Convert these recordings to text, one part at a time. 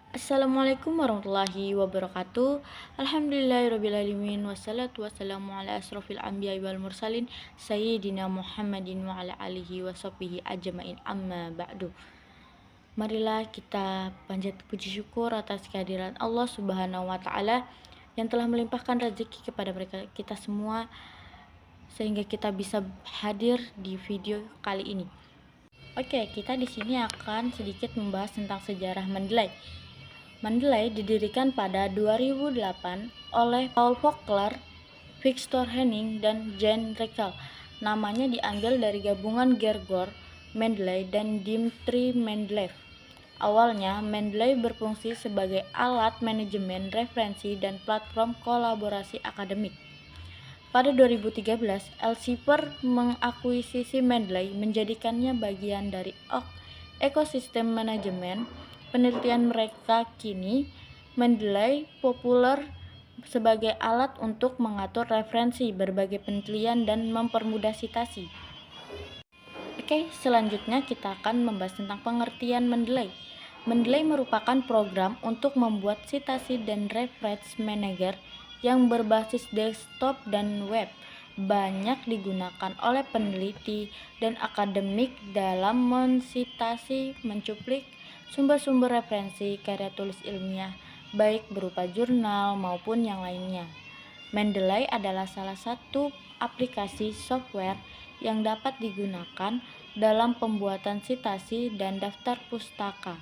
Assalamualaikum warahmatullahi wabarakatuh. Alhamdulillahirrabbilalamin. Wassalatu wassalamu ala asrofil anbiya wal mursalin Sayyidina Muhammadin wa ala alihi wa sahbihi ajma'in, amma ba'du. Marilah kita panjat puji syukur atas kehadiran Allah subhanahu wa ta'ala yang telah melimpahkan rezeki kepada kita semua sehingga kita bisa hadir di video kali ini. Oke, kita di sini akan sedikit membahas tentang sejarah Mendeley. Mendeley didirikan pada 2008 oleh Paul Voeckler, Victor Henning, dan Jan Reichel. Namanya diambil dari gabungan Gregor Mendeley dan Dmitri Mendeleev. Awalnya, Mendeley berfungsi sebagai alat manajemen referensi dan platform kolaborasi akademik. Pada 2013, Elsevier mengakuisisi Mendeley, menjadikannya bagian dari ekosistem manajemen penelitian mereka. Kini, Mendeley populer sebagai alat untuk mengatur referensi, berbagai penelitian, dan mempermudah sitasi. Oke, selanjutnya kita akan membahas tentang pengertian Mendeley. Mendeley merupakan program untuk membuat sitasi dan reference manager yang berbasis desktop dan web. Banyak digunakan oleh peneliti dan akademik dalam mensitasi, mencuplik sumber-sumber referensi karya tulis ilmiah, baik berupa jurnal maupun yang lainnya. Mendeley adalah salah satu aplikasi software yang dapat digunakan dalam pembuatan sitasi dan daftar pustaka.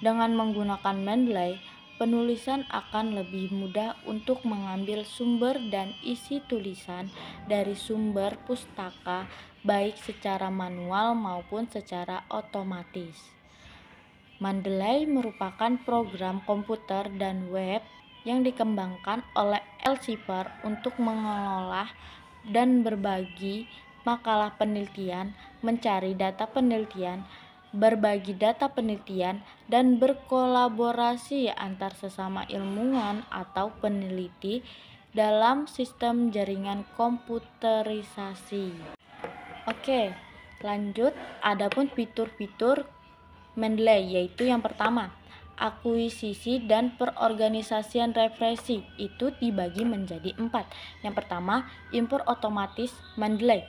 Dengan menggunakan Mendeley, penulisan akan lebih mudah untuk mengambil sumber dan isi tulisan dari sumber pustaka, baik secara manual maupun secara otomatis. Mendeley merupakan program komputer dan web yang dikembangkan oleh Elsevier untuk mengelola dan berbagi makalah penelitian, mencari data penelitian, berbagi data penelitian, dan berkolaborasi antar sesama ilmuwan atau peneliti dalam sistem jaringan komputerisasi. Oke, lanjut. Adapun fitur-fitur Mendeley yaitu yang pertama, akuisisi dan perorganisasian referensi itu dibagi menjadi 4. Yang pertama, impor otomatis. Mendeley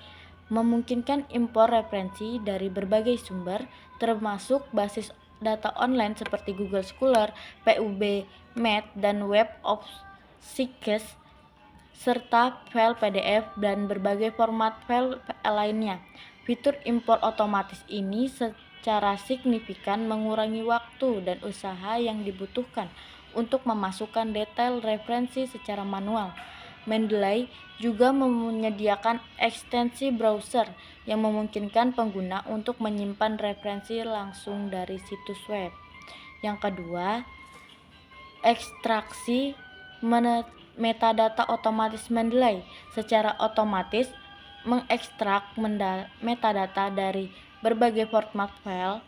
memungkinkan impor referensi dari berbagai sumber, termasuk basis data online seperti Google Scholar, PubMed, dan Web of Science, serta file PDF dan berbagai format file lainnya. Fitur impor otomatis ini secara signifikan mengurangi waktu dan usaha yang dibutuhkan untuk memasukkan detail referensi secara manual. Mendeley juga menyediakan ekstensi browser yang memungkinkan pengguna untuk menyimpan referensi langsung dari situs web. Yang kedua, ekstraksi metadata otomatis. Mendeley secara otomatis mengekstrak metadata dari berbagai format file,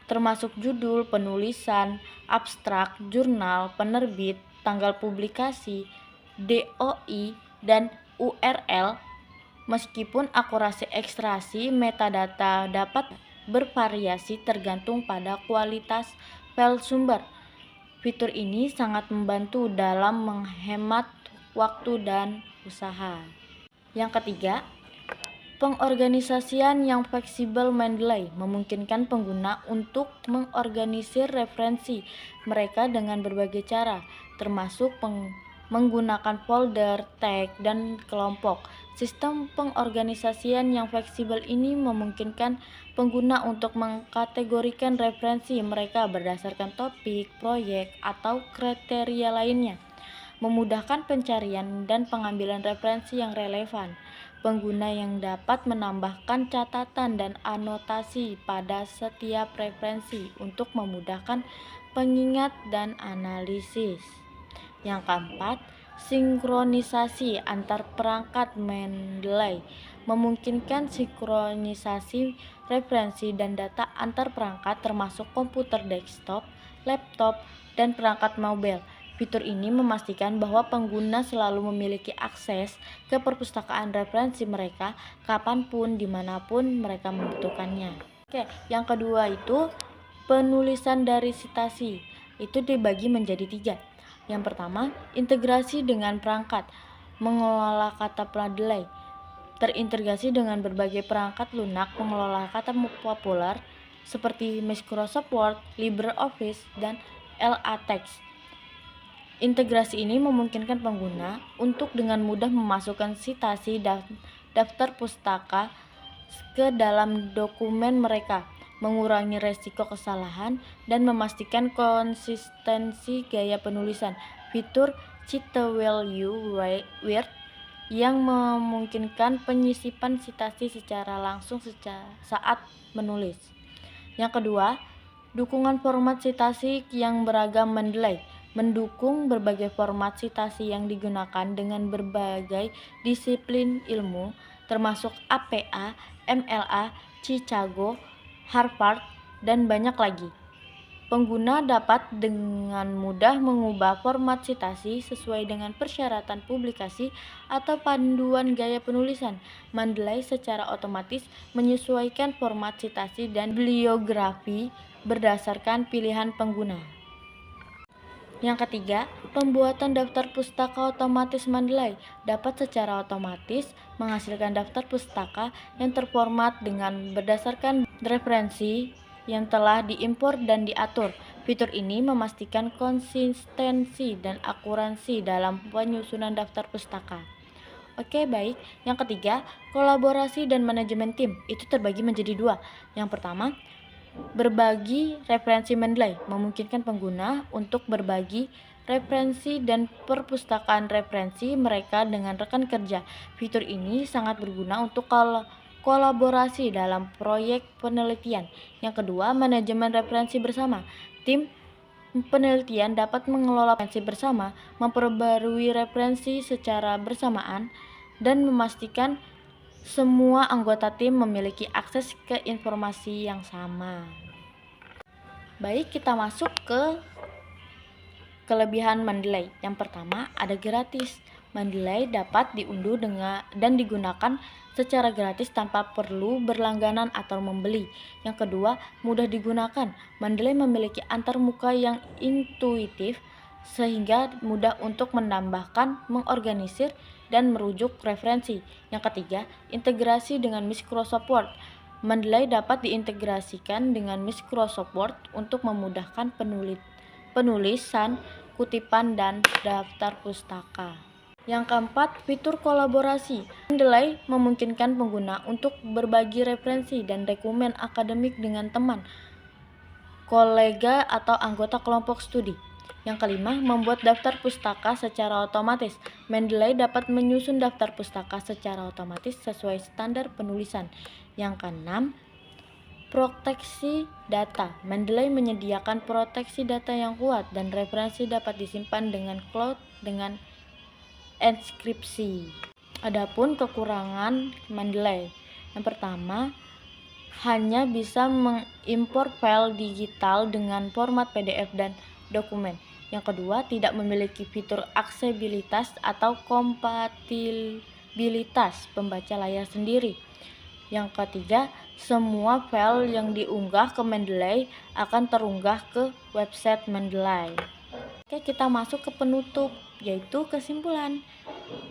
termasuk judul, penulisan, abstrak, jurnal, penerbit, tanggal publikasi, DOI, dan URL. Meskipun akurasi ekstraksi metadata dapat bervariasi tergantung pada kualitas file sumber, fitur ini sangat membantu dalam menghemat waktu dan usaha. Yang ketiga, pengorganisasian yang fleksibel. Mendeley memungkinkan pengguna untuk mengorganisir referensi mereka dengan berbagai cara, termasuk menggunakan folder, tag, dan kelompok. Sistem pengorganisasian yang fleksibel ini memungkinkan pengguna untuk mengkategorikan referensi mereka berdasarkan topik, proyek, atau kriteria lainnya, memudahkan pencarian dan pengambilan referensi yang relevan. Pengguna yang dapat menambahkan catatan dan anotasi pada setiap referensi untuk memudahkan pengingat dan analisis. Yang keempat, sinkronisasi antar perangkat. Mendeley memungkinkan sinkronisasi referensi dan data antar perangkat, termasuk komputer desktop, laptop, dan perangkat mobile. Fitur ini memastikan bahwa pengguna selalu memiliki akses ke perpustakaan referensi mereka kapanpun, dimanapun mereka membutuhkannya. Oke, yang kedua itu penulisan dari sitasi. itu dibagi menjadi 3. Yang pertama, integrasi dengan perangkat, mengelola kata Mendeley, terintegrasi dengan berbagai perangkat lunak mengelola kata populer seperti Microsoft Word, LibreOffice, dan LaTeX. Integrasi ini memungkinkan pengguna untuk dengan mudah memasukkan citasi daftar pustaka ke dalam dokumen mereka, mengurangi resiko kesalahan, dan memastikan konsistensi gaya penulisan. Fitur Cite Value Word yang memungkinkan penyisipan citasi secara langsung saat menulis. Yang kedua, dukungan format citasi yang beragam Mendeley mendukung berbagai format citasi yang digunakan dengan berbagai disiplin ilmu, termasuk APA, MLA, Chicago, Harvard, dan banyak lagi. Pengguna dapat dengan mudah mengubah format citasi sesuai dengan persyaratan publikasi atau panduan gaya penulisan. Mendeley secara otomatis menyesuaikan format citasi dan bibliografi berdasarkan pilihan pengguna. Yang ketiga, pembuatan daftar pustaka otomatis Mendeley dapat secara otomatis menghasilkan daftar pustaka yang terformat dengan berdasarkan referensi yang telah diimpor dan diatur. Fitur ini memastikan konsistensi dan akurasi dalam penyusunan daftar pustaka. Oke, baik. Yang ketiga, kolaborasi dan manajemen tim itu terbagi menjadi 2. Yang pertama, berbagi referensi Mendeley memungkinkan pengguna untuk berbagi referensi dan perpustakaan referensi mereka dengan rekan kerja. Fitur ini sangat berguna untuk kolaborasi dalam proyek penelitian. Yang kedua, manajemen referensi bersama. Tim penelitian dapat mengelola referensi bersama, memperbarui referensi secara bersamaan, dan memastikan semua anggota tim memiliki akses ke informasi yang sama. Baik, kita masuk ke kelebihan Mendeley. Yang pertama, ada gratis. Mendeley dapat diunduh dan digunakan secara gratis tanpa perlu berlangganan atau membeli. Yang kedua, mudah digunakan. Mendeley memiliki antarmuka yang intuitif sehingga mudah untuk menambahkan, mengorganisir, dan merujuk referensi. Yang ketiga, integrasi dengan Microsoft Word. Mendeley dapat diintegrasikan dengan Microsoft Word untuk memudahkan penulisan, kutipan, dan daftar pustaka. Yang keempat, fitur kolaborasi. Mendeley memungkinkan pengguna untuk berbagi referensi dan dokumen akademik dengan teman, kolega, atau anggota kelompok studi. Yang kelima, membuat daftar pustaka secara otomatis. Mendeley dapat menyusun daftar pustaka secara otomatis sesuai standar penulisan. Yang keenam, proteksi data. Mendeley menyediakan proteksi data yang kuat dan referensi dapat disimpan dengan cloud dengan enkripsi. Adapun kekurangan Mendeley, yang pertama, hanya bisa mengimpor file digital dengan format PDF dan dokumen. Yang kedua, tidak memiliki fitur aksesibilitas atau kompatibilitas pembaca layar sendiri. Yang ketiga, semua file yang diunggah ke Mendeley akan terunggah ke website Mendeley. Oke, kita masuk ke penutup, yaitu kesimpulan.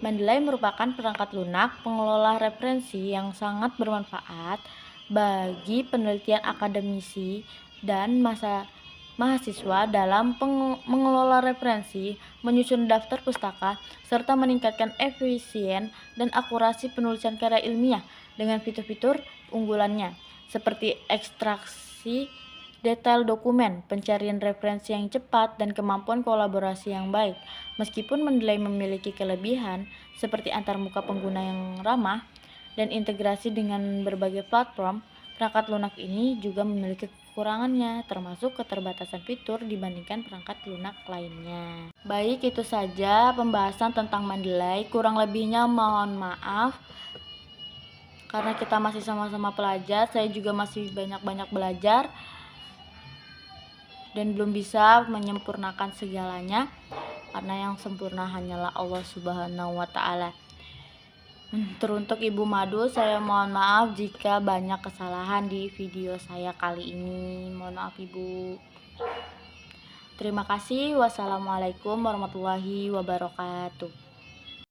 Mendeley merupakan perangkat lunak pengelola referensi yang sangat bermanfaat bagi penelitian akademisi dan mahasiswa dalam mengelola referensi, menyusun daftar pustaka, serta meningkatkan efisien dan akurasi penulisan karya ilmiah dengan fitur-fitur unggulannya, seperti ekstraksi detail dokumen, pencarian referensi yang cepat, dan kemampuan kolaborasi yang baik. Meskipun Mendeley memiliki kelebihan seperti antarmuka pengguna yang ramah dan integrasi dengan berbagai platform, perangkat lunak ini juga memiliki kekurangannya, termasuk keterbatasan fitur dibandingkan perangkat lunak lainnya. Baik, itu saja pembahasan tentang Mendeley. Kurang lebihnya mohon maaf, karena kita masih sama-sama pelajar. Saya juga masih banyak-banyak belajar dan belum bisa menyempurnakan segalanya, karena yang sempurna hanyalah Allah Subhanahu wa Ta'ala. Teruntuk Ibu Madu, saya mohon maaf jika banyak kesalahan di video saya kali ini. Mohon maaf Ibu. Terima kasih. Wassalamualaikum warahmatullahi wabarakatuh.